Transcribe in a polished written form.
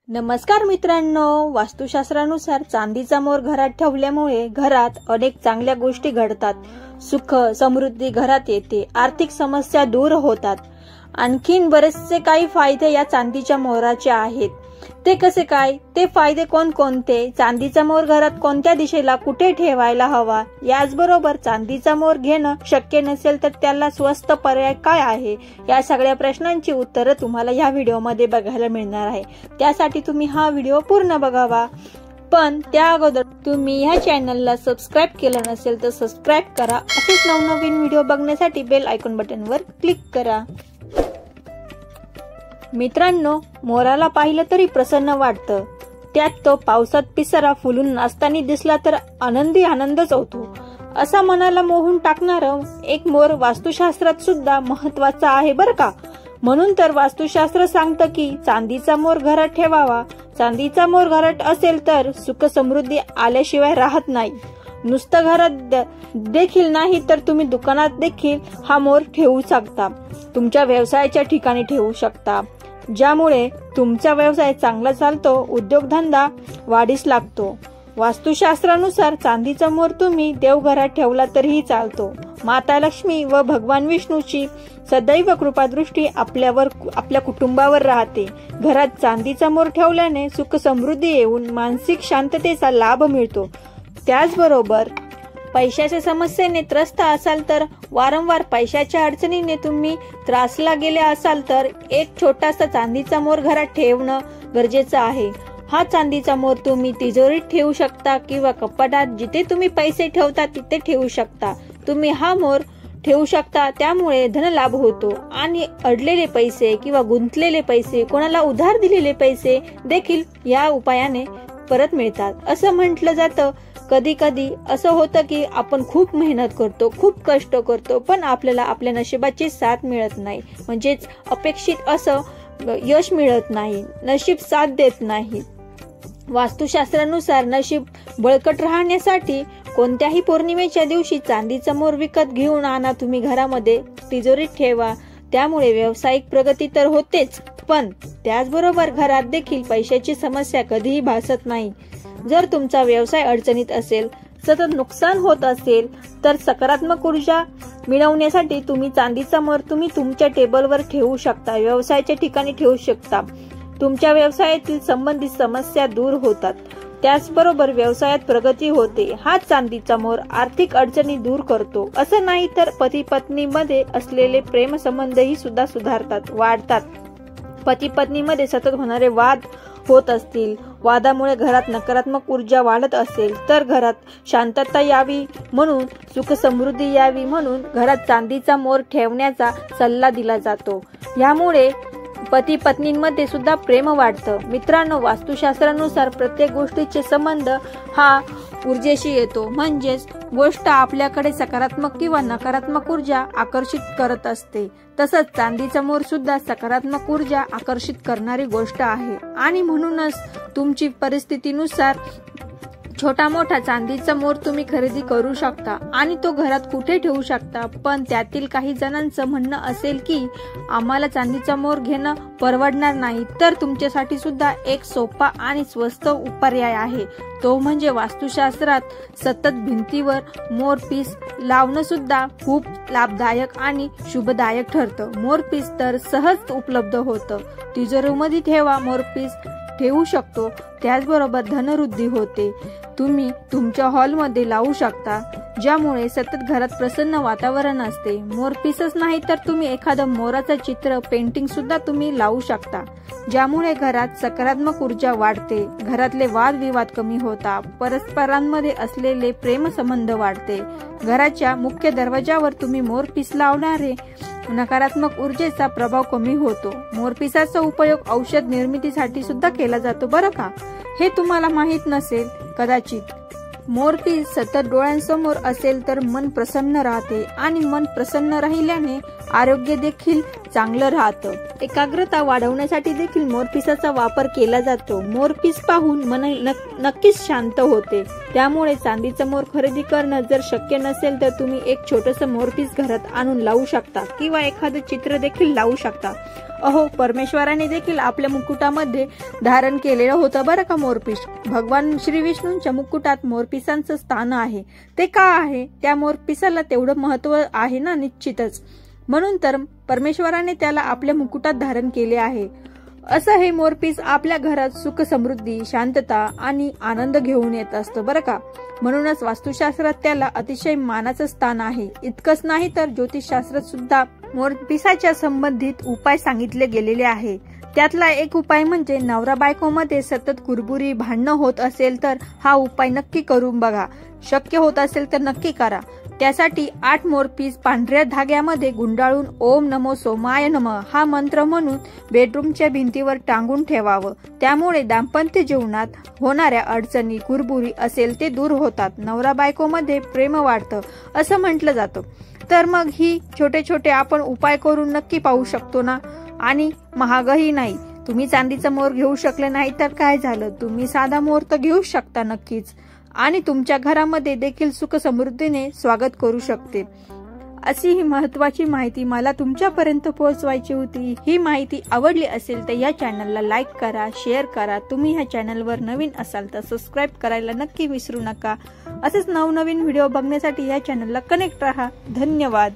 नमस्कार मित्रांनो, वास्तुशास्त्रानुसार चांदीचा मोर घरात ठेवल्यामुळे घरात अनेक चांगल्या गोष्टी घडतात. सुख समृद्धी घरात येते, आर्थिक समस्या दूर होतात. आणखीन बरेचसे काही फायदे या चांदीच्या मोराचे आहेत. ते कसे काय, ते फायदे कोणकोणते, चांदीचा मोर घरात कोणत्या दिशेला कुठे ठेवायला हवा, याचबरोबर चांदीचा मोर घेणं शक्य नसेल तर त्याला स्वस्त पर्याय काय आहे, या सगळ्या प्रश्नांची उत्तरं तुम्हाला या व्हिडिओमध्ये बघायला मिळणार आहे. त्यासाठी तुम्ही हा व्हिडिओ पूर्ण बघावा. पण त्या अगोदर तुम्ही ह्या चॅनलला सबस्क्राईब केलं नसेल तर सबस्क्राईब करा. असेच नवनवीन व्हिडिओ बघण्यासाठी बेल आयकॉन बटनवर क्लिक करा. मित्रांनो, मोराला पाहिलं तरी प्रसन्न वाटतं. त्यात तो पावसात पिसारा फुलून नाचताना दिसला तर आनंदच होतो. असा मनाला मोहून टाकणारं एक मोर वास्तुशास्त्रात सुद्धा महत्वाचा आहे बरं का. म्हणून तर वास्तुशास्त्र सांगतं की चांदीचा मोर घरात ठेवावा. चांदीचा मोर घरात असेल तर सुख समृद्धी आल्याशिवाय राहत नाही. नुसतं घरात देखील नाही तर तुम्ही दुकानात देखील हा मोर ठेवू शकता. तुमच्या व्यवसायाच्या ठिकाणी ठेवू शकता, ज्यामुळे तुमचा व्यवसाय चांगला चालतो, उद्योगधंदा वाढीस लागतो. वास्तुशास्त्रानुसार चांदीचा मोर तुम्ही देवघरात ठेवला तरीही चालतो. माता लक्ष्मी व भगवान विष्णूची सदैव कृपादृष्टी आपल्यावर, आपल्या कुटुंबावर राहते. घरात चांदीचा मोर ठेवल्याने सुख समृद्धी येऊन मानसिक शांततेचा लाभ मिळतो. त्याचबरोबर पैशाच्या समस्येने त्रस्त असाल तर, वारंवार पैशाच्या अडचणीने तुम्ही त्रासला गेले असाल तर एक छोटासा चांदीचा मोर घरात ठेवणं गरजेचं आहे. हा चांदीचा मोर तुम्ही तिजोरीत ठेवू शकता किंवा कपाटात, जिथे तुम्ही पैसे ठेवता तिथे ठेवू शकता. तुम्ही हा मोर ठेवू शकता, त्यामुळे धनलाभ होतो आणि अडलेले पैसे किंवा गुंतलेले पैसे, कोणाला उधार दिलेले पैसे देखील या उपायाने परत मिळतात. असं म्हटलं जातं, कधी कधी असं होतं की आपण खूप मेहनत करतो, खूप कष्ट करतो, पण आपल्याला आपल्या नशिबाची साथ मिळत नाही. म्हणजेच अपेक्षित असं यश मिळत नाही, नशीब साथ देत नाही. वास्तुशास्त्रानुसार नशीब बळकट राहण्यासाठी कोणत्याही पौर्णिमेच्या दिवशी चांदीचा मोर विकत घेऊन आणा. तुम्ही घरामध्ये तिजोरीत ठेवा. त्यामुळे व्यावसायिक प्रगती तर होतेच, पण त्याचबरोबर घरात देखील पैशाची समस्या कधीही भासत नाही. जर तुमचा व्यवसाय अडचणीत असेल, सतत नुकसान होत असेल तर सकारात्मक ऊर्जा मिळवण्यासाठी तुम्ही चांदीचा मोर तुम्ही तुमच्या टेबलवर ठेवू शकता, व्यवसायाच्या ठिकाणी ठेवू शकता. तुमच्या व्यवसायातील संबंधित समस्या दूर होतात. त्याचबरोबर व्यवसायात प्रगती होते. हा चांदीचा मोर आर्थिक अडचणी दूर करतो. असं नाही तर पती पत्नीमध्ये असलेले प्रेमसंबंधही सुद्धा सुधारतात, वाढतात. पती पत्नीमध्ये सतत होणारे वाद होत असतील, वादामुळे घरात नकारात्मक ऊर्जा वाढत असेल तर घरात शांतता यावी म्हणून, सुख समृद्धी यावी म्हणून घरात चांदीचा मोर ठेवण्याचा सल्ला दिला जातो. यामुळे पती पत्नींमध्ये सुद्धा प्रेम वाढतं. मित्रांनो, वास्तुशास्त्रानुसार प्रत्येक गोष्टीचे संबंध हा ऊर्जेशी येतो. म्हणजेच गोष्ट आपल्याकडे सकारात्मक किंवा नकारात्मक ऊर्जा आकर्षित करत असते. तसंच चांदीचा मोर सुद्धा सकारात्मक ऊर्जा आकर्षित करणारी गोष्ट आहे. आणि म्हणूनच तुमची परिस्थितीनुसार छोटा मोठा चांदीचा मोर तुम्ही खरेदी करू शकता आणि तो घरात कुठे ठेवू शकता. पण त्यातील काही जणांचं म्हणणं असेल की आम्हाला चांदीचा मोर घेणं परवडणार नाही, तर तुमच्यासाठी सुद्धा एक सोपा आणि स्वस्त पर्याय आहे. तो म्हणजे वास्तुशास्त्रात सतत भिंतीवर मोरपीस लावणं सुद्धा खूप लाभदायक आणि शुभदायक ठरतं. मोरपीस तर सहज उपलब्ध होतं. तिजोरीमध्ये ठेवा, मोरपीस ठेवू शकतो. त्याचबरोबर धनवृद्धी होते. तुम्ही तुमच्या हॉलमध्ये लावू शकता, ज्यामुळे सतत घरात प्रसन्न वातावरण असते. मोरपीसच नाही तर तुम्ही एखादं मोराचं चित्र, पेंटिंग सुद्धा तुम्ही लावू शकता, ज्यामुळे घरात सकारात्मक ऊर्जा वाढते. घरातले वादविवाद कमी होतात. परस्परांमध्ये असलेले प्रेमसंबंध वाढते. घराच्या मुख्य दरवाजावर तुम्ही मोरपीस लावणारे नकारात्मक ऊर्जेचा प्रभाव कमी होतो. मोरपिसाचा उपयोग औषध निर्मितीसाठी सुद्धा केला जातो बरं का. हे तुम्हाला माहित नसेल कदाचित. मोरपीस सतत डोळ्यांसमोर असेल तर मन प्रसन्न राहते आणि मन प्रसन्न राहिल्याने आरोग्य देखील चांगलं राहतं। एकाग्रता वाढवण्यासाठी देखील मोरपिसाचा वापर केला जातो। मोरपीस पाहून मन नक्कीच शांत होते। त्यामुळे चांदीचं मोर खरेदी करणं जर शक्य नसेल तर तुम्ही एक छोटंसं मोरपीस घरात आणून लावू शकता किंवा एखादं चित्र देखील लावू शकता। अहो, परमेश्वराने देखील आपल्या मुकुटामध्ये धारण केलेलं होतं बरं का मोरपीस। भगवान श्री विष्णूंच्या मुकुटात मोरपिसांचं स्थान आहे। ते का आहे? त्या मोरपिसाला तेवढं महत्व आहे ना, निश्चितच। म्हणून तर परमेश्वराने त्याला आपल्या मुकुटात धारण केले आहे। असं हे मोरपीस आपल्या घरात सुख, समृद्धी, शांतता आणि आनंद घेऊन येत असतं बरं का। म्हणूनच वास्तुशास्त्रात त्याला अतिशय मानाचं स्थान आहे। इतकंच नाही तर ज्योतिषशास्त्रात सुद्धा मोरपिसाच्या संबंधित उपाय सांगितले गेलेले आहे। त्यातला एक उपाय म्हणजे नवरा बायकोमध्ये सतत कुरबुरी, भांडणं होत असेल तर हा उपाय नक्की करून बघा। शक्य होत असेल तर नक्की करा। त्यासाठी 8 मोरपीस पांढऱ्या धाग्यामध्ये गुंडाळून ओम नमो सोमाय नमः हा मंत्र म्हणून बेडरूमच्या भिंतीवर टांगून ठेवावं। त्यामुळे दाम्पत्य जीवनात होणाऱ्या अडचणी, कुरबुरी असेल ते दूर होतात। नवरा बायकोमध्ये प्रेम वाढतं असं म्हटलं जातं। तर मग ही छोटे छोटे आपण उपाय करून नक्की पाहू शकतो ना, आणि महागही नाही। तुम्ही चांदीचा मोर घेऊ शकले नाही तर काय झालं, तुम्ही साधा मोर तर घेऊ शकता नक्कीच, आणि तुमच्या घरामध्ये देखील सुख समृद्धीने स्वागत करू शकते। अशी ही महत्वाची माहिती मला तुमच्यापर्यंत पोहोचवायची होती। ही माहिती आवडली असेल तर या चॅनलला लाईक करा, शेअर करा। तुम्ही ह्या चॅनलवर नवीन असाल तर सबस्क्राईब करायला नक्की विसरू नका। असेच नवनवीन व्हिडिओ बघण्यासाठी या चॅनलला कनेक्ट राहा। धन्यवाद।